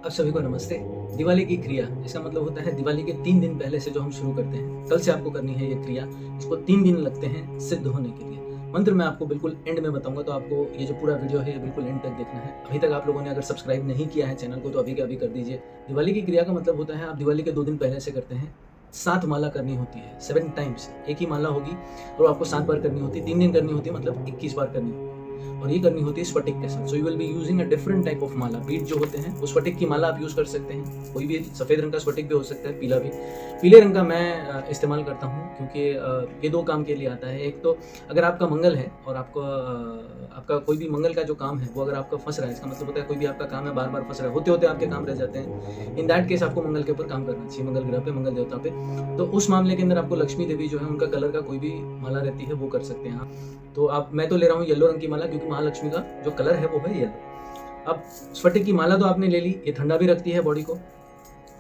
आप सभी को नमस्ते। दिवाली की क्रिया, इसका मतलब होता है दिवाली के 3 दिन पहले से जो हम शुरू करते हैं, कल से आपको करनी है ये क्रिया। इसको 3 दिन लगते हैं सिद्ध होने के लिए। मंत्र मैं आपको बिल्कुल एंड में बताऊंगा, तो आपको ये जो पूरा वीडियो है ये बिल्कुल एंड तक देखना है। अभी तक आप लोगों ने अगर सब्सक्राइब नहीं किया है चैनल को तो अभी के अभी कर दीजिए। दिवाली की क्रिया का मतलब होता है आप दिवाली के 2 दिन पहले से करते हैं। 7 माला करनी होती है, 7 टाइम्स। एक ही माला होगी और आपको 7 बार करनी होती है। 3 दिन करनी होती है, मतलब 21 बार करनी होती है। और ये करनी होती है स्फटिक के साथ। So you will be using a different type of mala. Bead जो होते हैं वो स्फटिक की माला आप यूज कर सकते हैं। कोई भी सफेद रंग का स्फटिक भी हो सकता है, पीला भी। पीले रंग का मैं इस्तेमाल करता हूँ क्योंकि ये 2 काम के लिए आता है। एक तो अगर आपका मंगल है और आपका कोई भी मंगल का जो काम है वो अगर आपका फंस रहा है, इसका मतलब होता है कोई भी आपका काम है बार बार फंस रहा है, होते होते आपके काम रह जाते हैं। इन दैट केस आपको मंगल के ऊपर काम करना चाहिए, मंगल ग्रह पे, मंगल देवता पे। तो उस मामले के अंदर आपको लक्ष्मी देवी जो है उनका कलर का कोई भी माला रहती है वो कर सकते हैं आप। तो मैं तो ले रहा हूँ येलो रंग की माला क्योंकि महालक्ष्मी का जो कलर है वो है येलो। अब स्फटिक की माला तो आपने ले ली, ये ठंडा भी रखती है बॉडी को,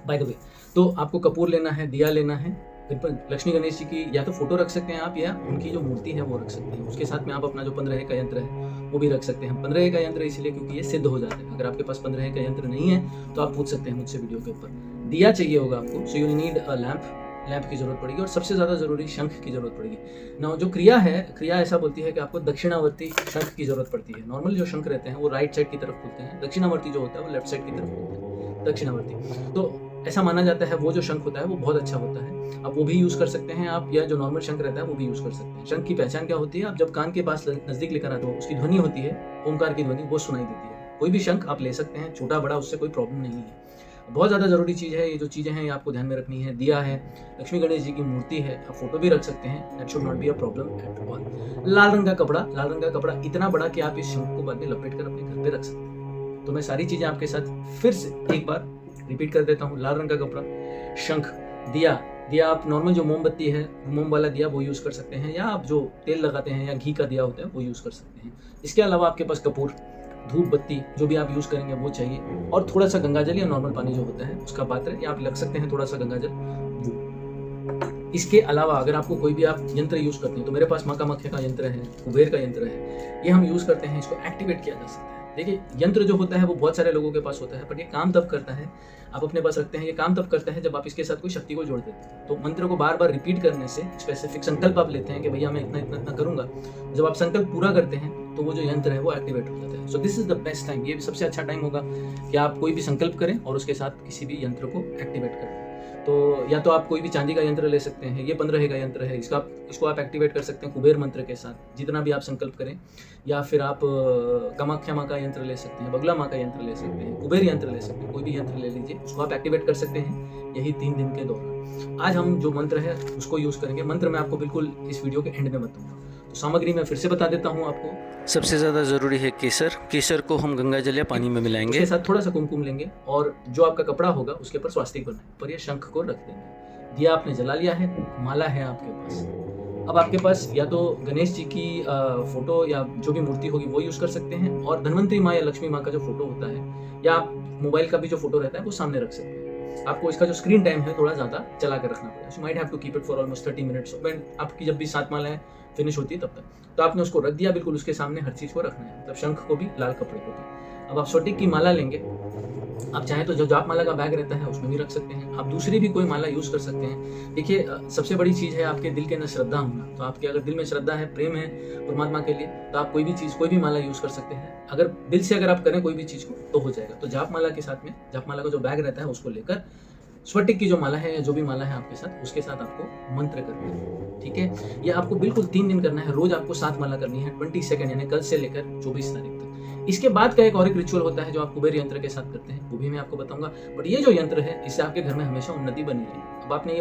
बाय द वे। तो आपको कपूर लेना है, दिया लेना है। लक्ष्मी गणेश जी की या तो फोटो रख सकते हैं आप, या उनकी जो मूर्ति है वो रख सकते हैं। उसके साथ में आप अपना जो 15 का यंत्र है वो भी रख सकते हैं। 15 का यंत्र इसलिए क्योंकि ये सिद्ध हो जाता है। अगर आपके पास 15 का यंत्र नहीं है तो आप पूछ सकते हैं मुझसे वीडियो के ऊपर। दिया चाहिए होगा आपको, so you need a lamp की जरूरत पड़ेगी, और सबसे ज्यादा जरूरी शंख की जरूरत पड़ेगी। ना जो क्रिया है, क्रिया ऐसा बोलती है कि आपको दक्षिणावर्ती शंख की जरूरत पड़ती है। नॉर्मल जो शंख रहते हैं वो राइट साइड की तरफ खुलते हैं, दक्षिणावर्ती जो होता है वो लेफ्ट साइड की तरफ खुलते हैं, दक्षिणावर्ती। तो ऐसा माना जाता है वो जो शंख होता है वो बहुत अच्छा होता है। अब वो भी यूज कर सकते हैं आप, या जो नॉर्मल शंख रहता है वो भी यूज कर सकते हैं। शंख की पहचान क्या होती है? आप जब कान के पास नजदीक लेकर आते हो, उसकी ध्वनि होती है ओंकार की ध्वनि, वो सुनाई देती है। कोई भी शंख आप ले सकते हैं, छोटा बड़ा, उससे कोई प्रॉब्लम नहीं है। बहुत ज़्यादा ज़रूरी चीज़ है, ये जो चीज़ें हैं ये आपको ध्यान में रखनी है। दिया है, लक्ष्मी गणेश जी की मूर्ति है, आप फोटो भी रख सकते हैं, that should not be a problem at all. लाल रंग का कपड़ा, लाल रंग का कपड़ा इतना बड़ा कि आप इस शंख को बाद में लपेट कर अपने घर पे रख सकते हैं। तो मैं सारी चीज़ें आपके साथ फिर से एक बार रिपीट कर देता हूँ। लाल रंग का कपड़ा, शंख, दिया। दिया आप नॉर्मल जो मोमबत्ती है, मोम वाला दिया, वो यूज़ कर सकते हैं, या आप जो तेल लगाते हैं या घी का दिया होता है वो यूज़ कर सकते हैं। इसके अलावा आपके पास कपूर, धूप बत्ती, जो भी आप यूज़ करेंगे वो चाहिए, और थोड़ा सा गंगाजल या नॉर्मल पानी जो होता है उसका पात्र, या आप लग सकते हैं थोड़ा सा गंगाजल वो। इसके अलावा अगर आपको कोई भी आप यंत्र यूज़ करते हैं, तो मेरे पास माँ कामाख्या का यंत्र है, कुबेर का यंत्र है, ये हम यूज़ करते हैं। इसको एक्टिवेट किया जा सकता है। देखिए, यंत्र जो होता है वो बहुत सारे लोगों के पास होता है, बट ये काम तब करता है, आप अपने पास रखते हैं, ये काम तब करता है जब आप इसके साथ कोई शक्ति को जोड़ देते हैं। तो मंत्र को बार बार रिपीट करने से, स्पेसिफिक संकल्प आप लेते हैं कि भैया मैं इतना इतना इतना करूंगा, जब आप संकल्प पूरा करते हैं तो वो जो यंत्र है वो एक्टिवेट हो जाता है। So this is the best time, ये सबसे अच्छा टाइम होगा कि आप कोई भी संकल्प करें और उसके साथ किसी भी यंत्र को एक्टिवेट करें। तो या तो आप कोई भी चांदी का यंत्र ले सकते हैं, ये 15 का यंत्र है, इसको आप एक्टिवेट कर सकते हैं कुबेर मंत्र के साथ, जितना भी आप संकल्प करें। या फिर आप कामाख्या माँ का यंत्र ले सकते हैं, बगला माँ का यंत्र ले सकते हैं, कुबेर यंत्र ले सकते हैं, कोई भी यंत्र ले लीजिए, उसको आप एक्टिवेट कर सकते हैं यही 3 दिन के दौरान। आज हम जो मंत्र है उसको यूज़ करेंगे। मंत्र मैं आपको बिल्कुल इस वीडियो के एंड में बताऊंगा। तो सामग्री मैं फिर से बता देता हूँ आपको। सबसे ज़्यादा ज़रूरी है केसर। केसर को हम गंगाजल या पानी में मिलाएंगे। उसके साथ थोड़ा सा कुमकुम लेंगे, और जो आपका कपड़ा होगा उसके ऊपर स्वास्तिक बनाएं, पर ये शंख को रख देंगे। दिया आपने जला लिया है, माला है आपके पास। अब आपके पास या तो गणेश जी की फोटो या जो भी मूर्ति होगी वो यूज़ कर सकते हैं, और धनवंतरी माँ या लक्ष्मी माँ का जो फोटो होता है, या आप मोबाइल का भी जो फोटो रहता है वो सामने रख सकते हैं। आपको इसका जो स्क्रीन टाइम है थोड़ा ज़्यादा चला कर रखना पड़ेगा। So might have to keep it for almost 30 minutes. When आपकी जब भी 7 मालाएं फिनिश होती है तब तक, तो आपने उसको रख दिया, बिल्कुल उसके सामने हर चीज़ को रखना है, मतलब शंख को भी, लाल कपड़े को भी। अब आप स्फटिक की माला लेंगे, आप चाहें तो जो जाप माला का बैग रहता है उसमें भी रख सकते हैं, आप दूसरी भी कोई माला यूज़ कर सकते हैं। देखिए, सबसे बड़ी चीज़ है आपके दिल के अंदर श्रद्धा होना। तो आपके अगर दिल में श्रद्धा है, प्रेम है परमात्मा के लिए, तो आप कोई भी चीज़, कोई भी माला यूज़ कर सकते हैं। अगर दिल से अगर आप करें कोई भी चीज़ को तो हो जाएगा। तो जाप माला के साथ में, जाप माला का जो बैग रहता है उसको लेकर स्फटिक की जो माला है या जो भी माला है आपके साथ, उसके साथ आपको मंत्र करना है, ठीक है। ये आपको बिल्कुल 3 दिन करना है। रोज आपको 7 माला करनी है, 22 सेकंड, यानी कल से लेकर 24 तारीख तक। इसके बाद का एक और एक रिचुअल होता है जो आप कुबेर यंत्र के साथ करते हैं, वो भी मैं आपको बताऊंगा। बट ये जो यंत्र है इससे आपके घर में हमेशा उन्नति बनी रही। अब आपने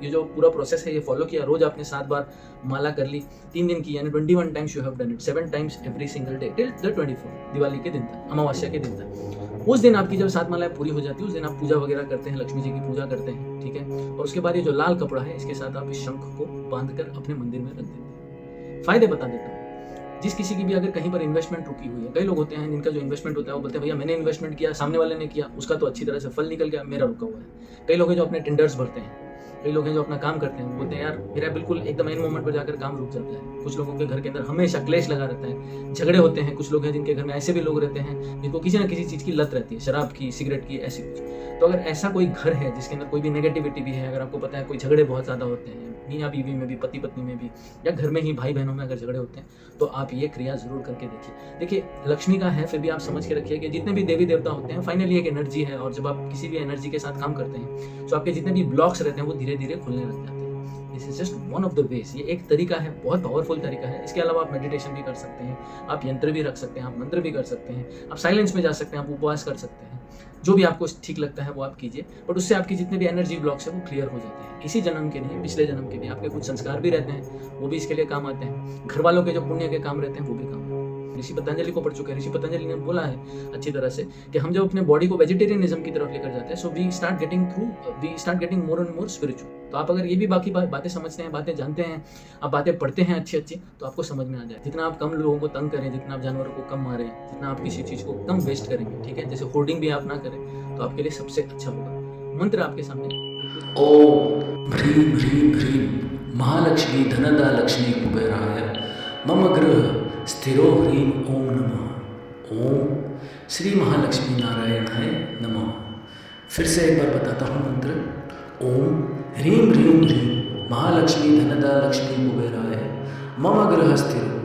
ये जो पूरा प्रोसेस है ये फॉलो किया, रोज आपने 7 बार माला कर ली, 3 दिन की, यानी 21 times you have done it, 7 times every single day till the 24, Diwali के दिन तक, अमावस्या के दिन तक। उस दिन आपकी जब 7 मालाएं पूरी हो जाती है, उस दिन आप पूजा वगैरह करते हैं, लक्ष्मी जी की पूजा करते हैं, ठीक है। और उसके बाद ये जो लाल कपड़ा है इसके साथ आप इस शंख को बांधकर अपने मंदिर में रख देते हैं। फायदे बता देता हूँ। जिस किसी की भी अगर कहीं पर इन्वेस्टमेंट रुकी हुई है, कई लोग होते हैं जिनका जो इन्वेस्टमेंट होता है वो बोलते हैं भैया मैंने इन्वेस्टमेंट किया, सामने वाले ने किया, उसका तो अच्छी तरह से फल निकल गया, मेरा रुका हुआ है। कई लोग हैं जो अपने टेंडर्स भरते हैं, कई लोग हैं जो अपना काम करते हैं, वो बोलते हैं यार मेरा बिल्कुल एकदम एन मोमेंट पर जाकर काम रुक जाता है। कुछ लोगों के घर के अंदर हमेशा क्लेश लगा रहता है, झगड़े होते हैं। कुछ लोग हैं जिनके घर में ऐसे भी लोग रहते हैं जिनको किसी ना किसी चीज़ की लत रहती है, शराब की, सिगरेट की, ऐसी कुछ। तो अगर ऐसा कोई घर है जिसके अंदर कोई भी नेगेटिविटी भी है, अगर आपको पता है कोई झगड़े बहुत ज़्यादा होते हैं, मियाँ बीवी में भी, पति पत्नी में भी, या घर में ही भाई बहनों में अगर झगड़े होते हैं, तो आप ये क्रिया जरूर करके देखिए। देखिए लक्ष्मी का है, फिर भी आप समझ के रखिए कि जितने भी देवी देवता होते हैं फाइनली एक एनर्जी है, और जब आप किसी भी एनर्जी के साथ काम करते हैं तो आपके जितने भी ब्लॉक्स रहते हैं वो धीरे धीरे खुलने लग जाते हैं। This is just one of the ways. ये एक तरीका है, बहुत पावरफुल तरीका है। इसके अलावा आप मेडिटेशन भी कर सकते हैं, आप यंत्र भी रख सकते हैं, आप मंत्र भी कर सकते हैं, आप साइलेंस में जा सकते हैं, आप उपवास कर सकते हैं। जो भी आपको ठीक लगता है वो आप कीजिए, बट उससे आपकी जितने भी एनर्जी ब्लॉक्स है वो क्लियर हो जाते हैं। इसी जन्म के नहीं, पिछले जन्म के भी आपके कुछ संस्कार भी रहते हैं, वो भी इसके लिए काम आते हैं। घर वालों के जो पुण्य के काम रहते हैं वो भी काम आते हैं। ऋषि पतंजलि को पढ़ चुके हैं। ऋषि पतंजलि ने बोला है अच्छी तरह से कि हम जब अपने बॉडी को वेजिटेरियनिज्म की तरफ लेकर जाते हैं, so we start getting more and more spiritual. तो आप अगर ये भी बाकी बातें समझते हैं, बातें जानते हैं, आप बातें पढ़ते हैं अच्छी अच्छी, तो आपको समझ में आ जाए। जितना आप कम लोगों को तंग करें, जितना आप जानवरों को कम मारें, जितना आप किसी चीज़ को कम वेस्ट करेंगे, ठीक है, जैसे होर्डिंग भी आप ना करें, तो आपके लिए सबसे अच्छा होगा। मंत्र आपके सामने, ओम ह्रीं ह्रीं ह्रीं महालक्ष्मी धनदा लक्ष्मी कुबेराय मम गृह स्थिरो ह्रीं ओम नमः। ओम श्री महालक्ष्मी नारायणाय नमः। फिर से एक बार बताता हूँ मंत्र। ओम ह्रीं ह्रीं ह्रीं महालक्ष्मी धनदा लक्ष्मी कुबेराय मम गृह स्थिरो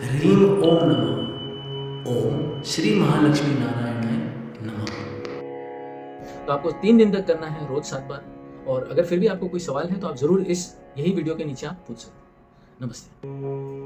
ह्रीं ओम नमः। ओम श्री महालक्ष्मी नारायणाय नमः। तो आपको 3 दिन तक करना है, रोज 7 बार। और अगर फिर भी आपको कोई सवाल है तो आप जरूर यही वीडियो के नीचे आप पूछ सकते हैं। नमस्ते।